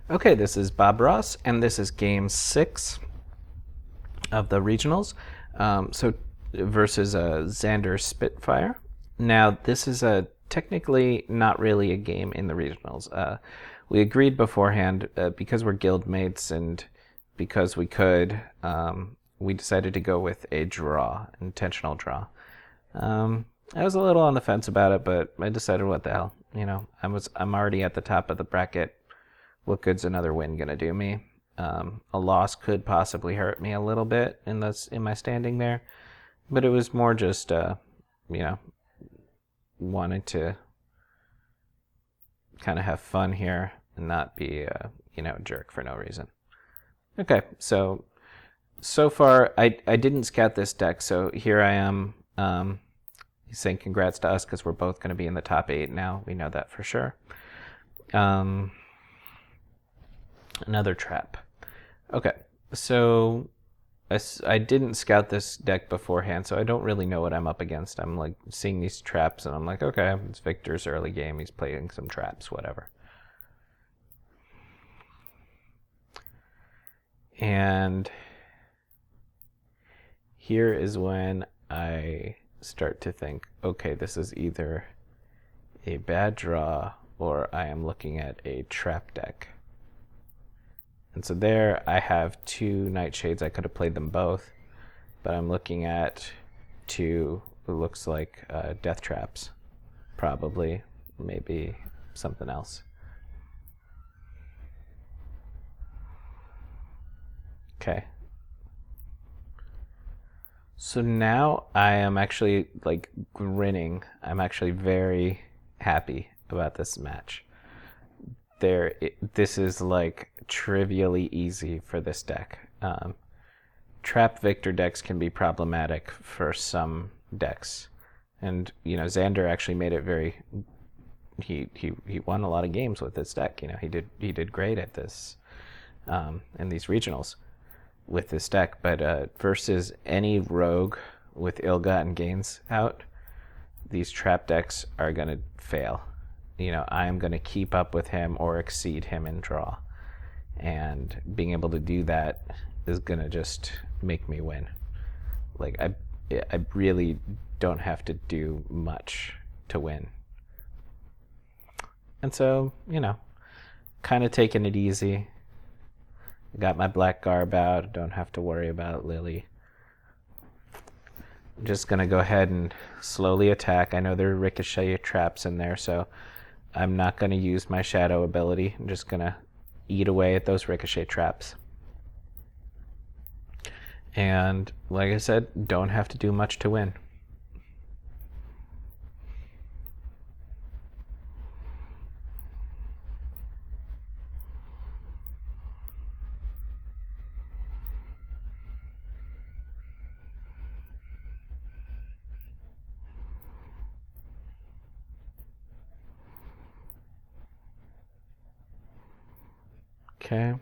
Okay, this is BobRoss, and this is game 6 of the regionals. So versus Xander Spitfire. Now, this is technically not really a game in the regionals. We agreed beforehand because we're guild mates and because we could. We decided to go with a draw, intentional draw. I was a little on the fence about it, but I decided, what the hell, I'm already at the top of the bracket. What good's another win gonna do me? A loss could possibly hurt me a little bit in my standing there, but it was more just wanted to kind of have fun here and not be a jerk for no reason. Okay, so far I didn't scout this deck, so here I am. He's saying congrats to us because we're both going to be in the top 8 now. We know that for sure. Another trap. Okay, so I didn't scout this deck beforehand, so I don't really know what I'm up against. I'm like seeing these traps, and I'm like, okay, it's Victor's early game. He's playing some traps, whatever. And here is when I start to think, okay, this is either a bad draw or I am looking at a trap deck. And so there I have 2 Nightshades. I could have played them both, but I'm looking at 2 who looks like death traps. Probably, maybe something else. Okay. So now I am actually like grinning. I'm actually very happy about this match. This is like trivially easy for this deck. Trap Victor decks can be problematic for some decks, and Xander actually made it very. He won a lot of games with this deck. He did great at this in these regionals with this deck, but versus any rogue with ill-gotten gains out, these trap decks are going to fail. I'm going to keep up with him or exceed him in draw. And being able to do that is going to just make me win. Like, I really don't have to do much to win. And so, kind of taking it easy. I got my black garb out. Don't have to worry about Lily. I'm just going to go ahead and slowly attack. I know there are ricochet traps in there, so I'm not going to use my shadow ability. I'm just going to eat away at those ricochet traps. And like I said, don't have to do much to win. Okay.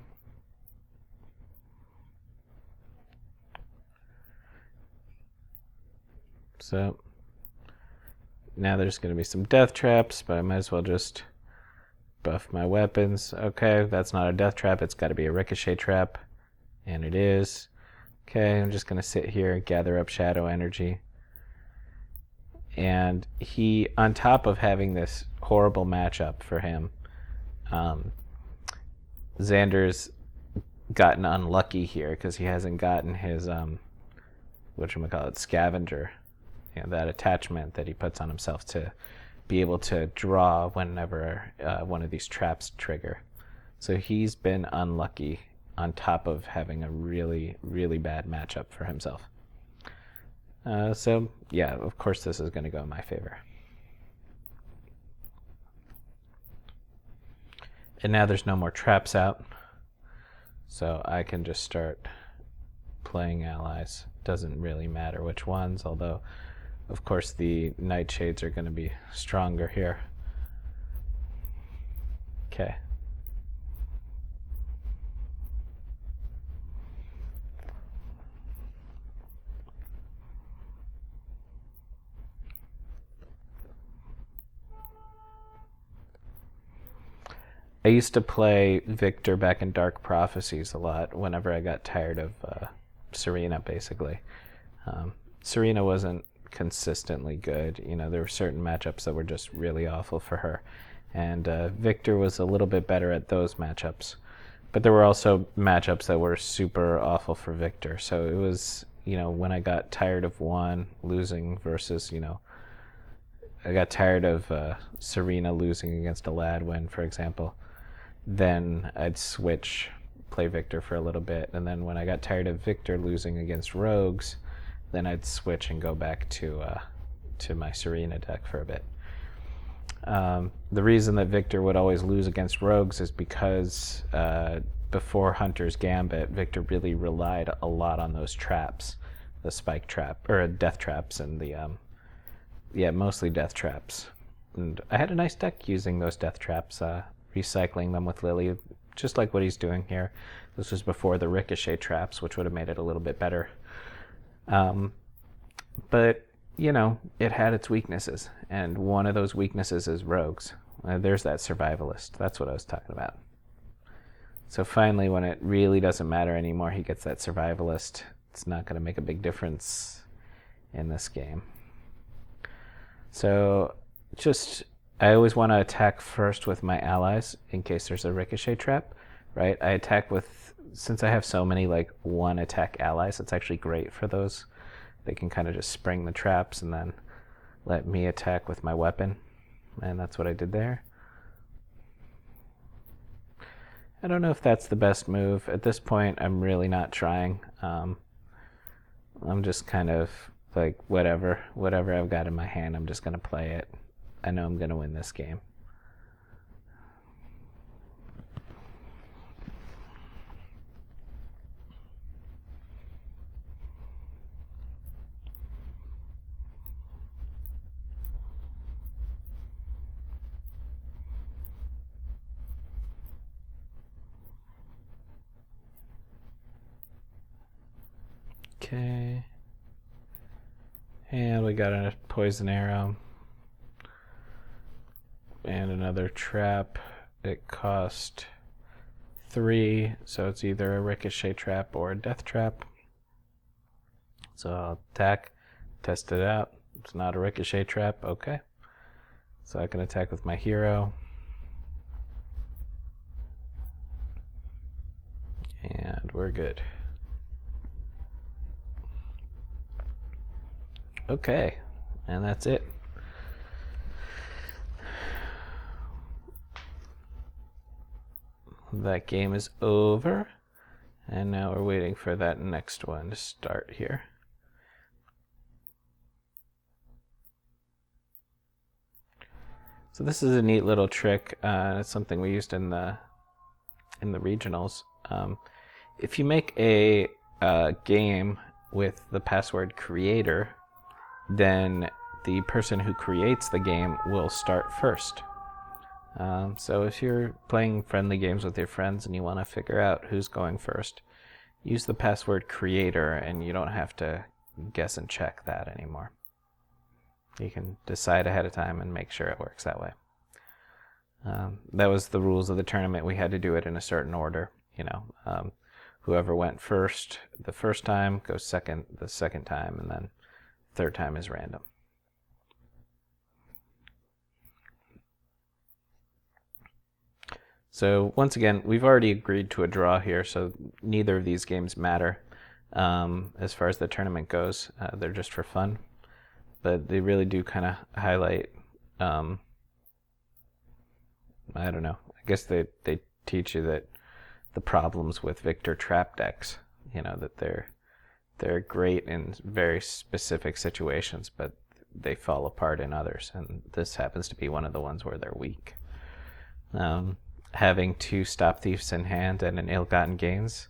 So now there's going to be some death traps, but I might as well just buff my weapons. Okay, that's not a death trap. It's got to be a ricochet trap, and it is. Okay, I'm just going to sit here and gather up shadow energy. And he, on top of having this horrible matchup for him, Xander's gotten unlucky here because he hasn't gotten his whatchamacallit, scavenger, that attachment that he puts on himself to be able to draw whenever one of these traps trigger. So he's been unlucky on top of having a really, really bad matchup for himself. So yeah, of course this is going to go in my favor. And now there's no more traps out, so I can just start playing allies. Doesn't really matter which ones, although of course the Nightshades are going to be stronger here. Okay. I used to play Victor back in Dark Prophecies a lot whenever I got tired of Serena, basically. Serena wasn't consistently good. You know, there were certain matchups that were just really awful for her. And Victor was a little bit better at those matchups. But there were also matchups that were super awful for Victor. So it was, you know, when I got tired of one losing versus, you know, I got tired of Serena losing against a Ladwin, for example, then I'd switch, play Victor for a little bit. And then when I got tired of Victor losing against Rogues, then I'd switch and go back to my Serena deck for a bit. The reason that Victor would always lose against Rogues is because before Hunter's Gambit, Victor really relied a lot on those traps, the spike trap, or death traps, and the, mostly death traps. And I had a nice deck using those death traps, recycling them with Lily, just like what he's doing here. This was before the ricochet traps, which would have made it a little bit better. But you know, it had its weaknesses, and one of those weaknesses is Rogues. There's that survivalist. That's what I was talking about. So finally, when it really doesn't matter anymore, he gets that survivalist. It's not going to make a big difference in this game. So I always want to attack first with my allies in case there's a ricochet trap, right? I attack with, since I have so many like one attack allies, it's actually great for those. They can kind of just spring the traps and then let me attack with my weapon. And that's what I did there. I don't know if that's the best move. At this point, I'm really not trying. I'm just kind of like, whatever I've got in my hand, I'm just going to play it. I know I'm going to win this game. Okay. And we got a poison arrow. And another trap. It cost 3, so it's either a ricochet trap or a death trap. So I'll attack, test it out. It's not a ricochet trap, okay. So I can attack with my hero. And we're good. Okay, and that's it. That game is over, and now we're waiting for that next one to start here. So this is a neat little trick. It's something we used in the regionals. If you make a game with the password creator, then the person who creates the game will start first. So if you're playing friendly games with your friends and you want to figure out who's going first, use the password creator, and you don't have to guess and check that anymore. You can decide ahead of time and make sure it works that way. That was the rules of the tournament. We had to do it in a certain order. You know, whoever went first the first time goes second the second time, and then third time is random. So once again, we've already agreed to a draw here, so neither of these games matter as far as the tournament goes. They're just for fun, but they really do kind of highlight, I don't know, I guess they teach you that the problems with Victor trap decks, you know, that they're great in very specific situations, but they fall apart in others, and this happens to be one of the ones where they're weak. Having 2 Stop Thieves in hand and an Ill-Gotten Gains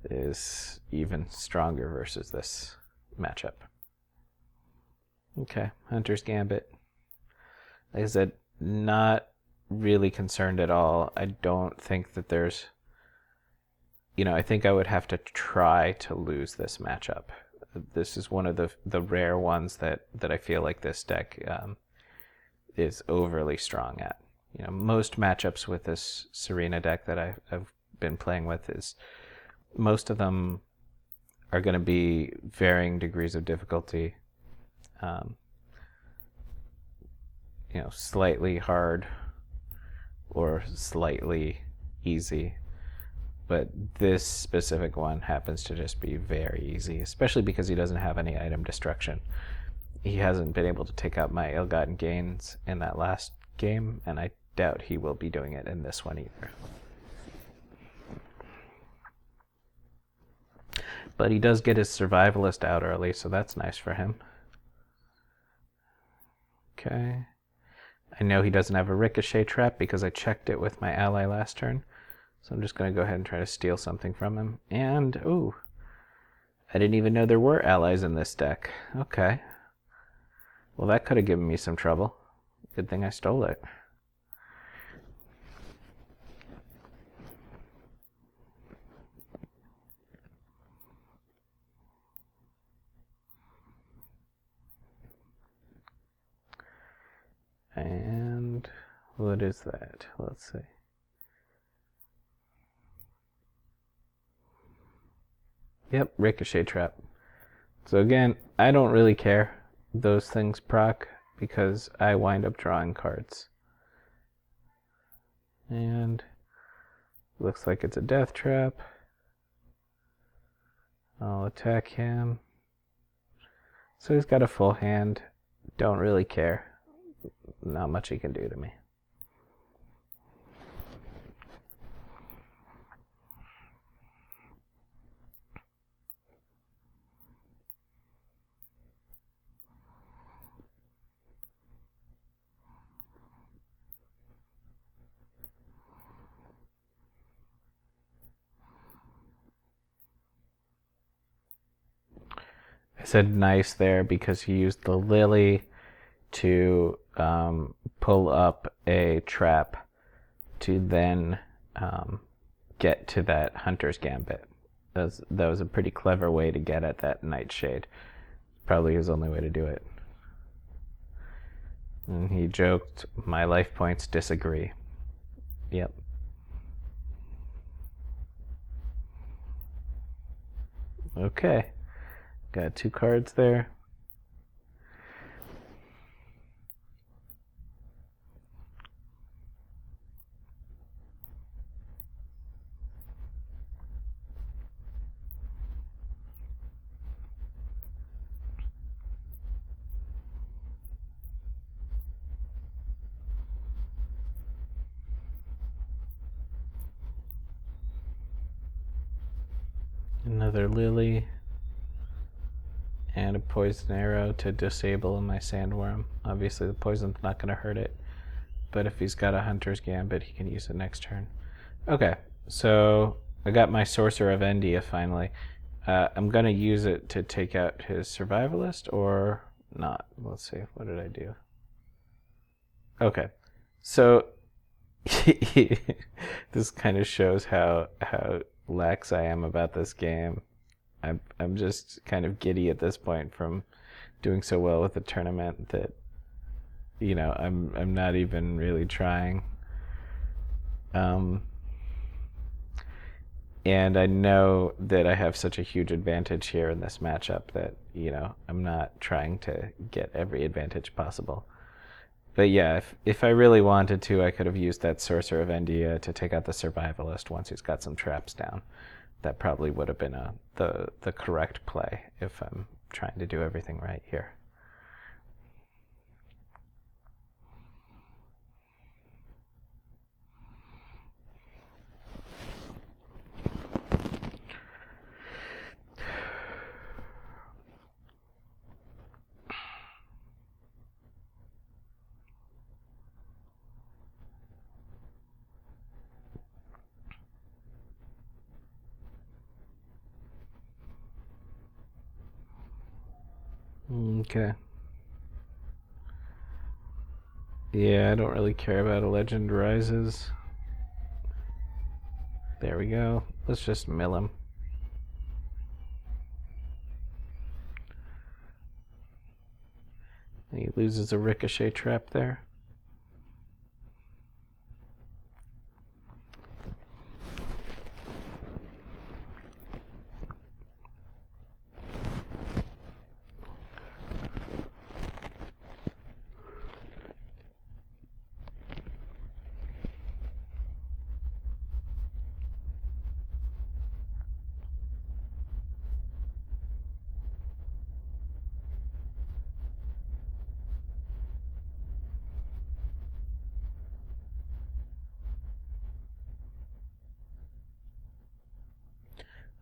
is even stronger versus this matchup. Okay, Hunter's Gambit. Like I said, not really concerned at all. I don't think that there's, you know, I think I would have to try to lose this matchup. This is one of the rare ones that I feel like this deck is overly strong at. most matchups with this Serena deck that I've been playing with is most of them are going to be varying degrees of difficulty. Slightly hard or slightly easy. But this specific one happens to just be very easy, especially because he doesn't have any item destruction. He hasn't been able to take out my ill-gotten gains in that last game, and I doubt he will be doing it in this one either. But he does get his survivalist out early, so that's nice for him. Okay. I know he doesn't have a ricochet trap because I checked it with my ally last turn. So I'm just going to go ahead and try to steal something from him. And, ooh, I didn't even know there were allies in this deck. Okay. Well, that could have given me some trouble. Good thing I stole it. And what is that? Let's see. Yep, ricochet trap. So again, I don't really care those things proc because I wind up drawing cards. And looks like it's a death trap. I'll attack him. So he's got a full hand. Don't really care. Not much he can do to me. I said nice there because he used the lily to pull up a trap to then get to that hunter's gambit. That was a pretty clever way to get at that nightshade. Probably his only way to do it. And he joked, my life points disagree. Yep. Okay. Got 2 cards there. Another lily. And a poison arrow to disable my sandworm. Obviously the poison's not going to hurt it, but if he's got a hunter's gambit, he can use it next turn. Okay, so I got my Sorcerer of Endia finally. I'm going to use it to take out his survivalist or not. Let's see, what did I do? Okay, so this kind of shows how lax I am about this game. I'm just kind of giddy at this point from doing so well with the tournament that I'm not even really trying. And I know that I have such a huge advantage here in this matchup that I'm not trying to get every advantage possible. But yeah, if I really wanted to, I could have used that Sorcerer of Endia to take out the survivalist once he's got some traps down. That probably would have been the correct play if I'm trying to do everything right here. Okay. Yeah, I don't really care about a Legend Rises. There we go. Let's just mill him. He loses a ricochet trap there.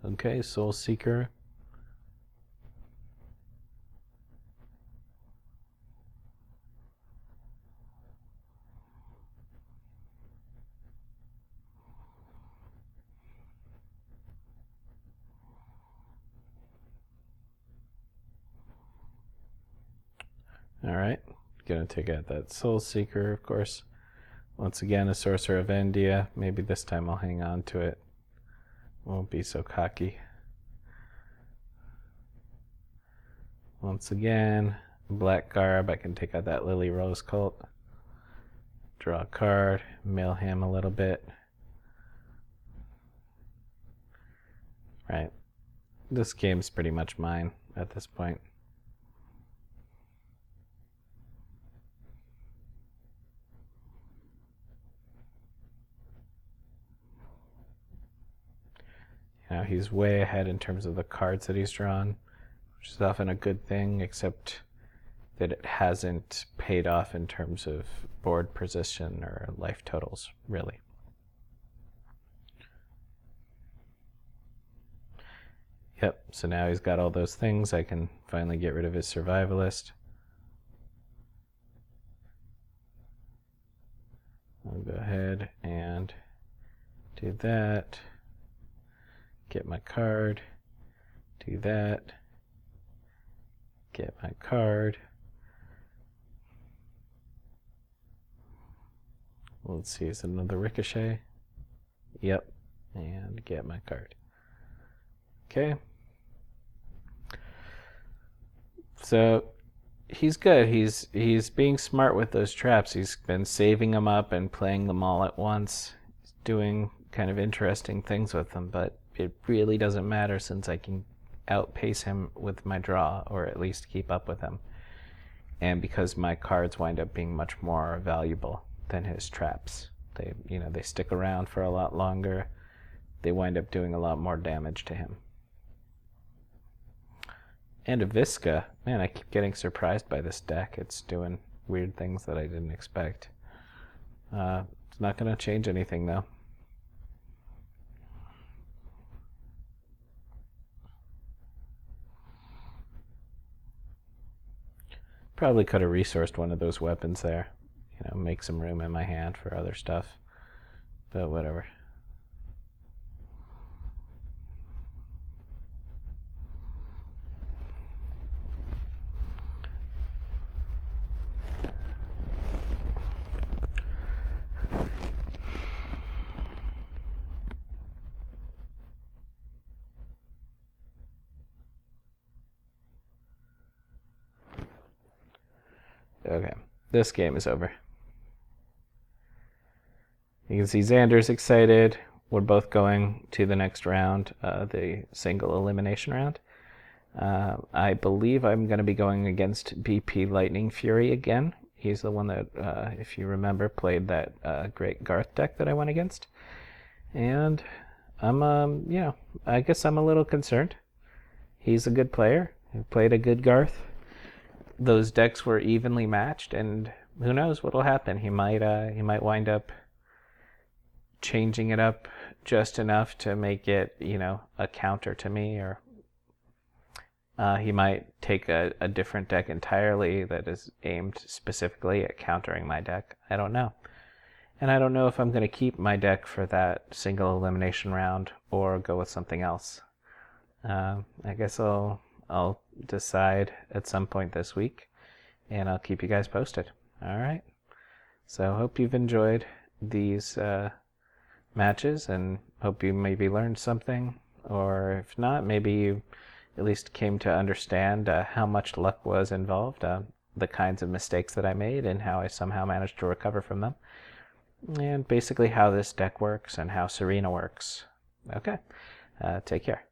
Okay, Soul Seeker. Alright, gonna take out that Soul Seeker, of course. Once again, a Sorcerer of India. Maybe this time I'll hang on to it. Won't be so cocky. Once again, Black Garb. I can take out that Lily Rose Cult. Draw a card, mill him a little bit. Right. This game's pretty much mine at this point. You know, he's way ahead in terms of the cards that he's drawn, which is often a good thing, except that it hasn't paid off in terms of board position or life totals, really. Yep, so now he's got all those things. I can finally get rid of his Survivalist. I'll go ahead and do that. Get my card. Do that. Get my card. Let's see, is it another Ricochet? Yep, and get my card. Okay. So he's good. He's being smart with those traps. He's been saving them up and playing them all at once. He's doing kind of interesting things with them, but it really doesn't matter since I can outpace him with my draw, or at least keep up with him. And because my cards wind up being much more valuable than his traps. They stick around for a lot longer. They wind up doing a lot more damage to him. And a Visca. Man, I keep getting surprised by this deck. It's doing weird things that I didn't expect. It's not going to change anything, though. Probably could have resourced one of those weapons there. Make some room in my hand for other stuff. But whatever. Okay, this game is over. You can see Xander's excited. We're both going to the next round, the single elimination round. I believe I'm going to be going against BP Lightning Fury again. He's the one that, if you remember, played that great Garth deck that I went against. And I'm, I guess I'm a little concerned. He's a good player. He played a good Garth. Those decks were evenly matched, and who knows what'll happen. He might wind up changing it up just enough to make it, a counter to me, or he might take a different deck entirely that is aimed specifically at countering my deck. I don't know. And I don't know if I'm going to keep my deck for that single elimination round or go with something else. I guess I'll decide at some point this week, and I'll keep you guys posted. All right. So I hope you've enjoyed these matches, and hope you maybe learned something, or if not, maybe you at least came to understand how much luck was involved, the kinds of mistakes that I made, and how I somehow managed to recover from them, and basically how this deck works and how Serena works. Okay. Take care.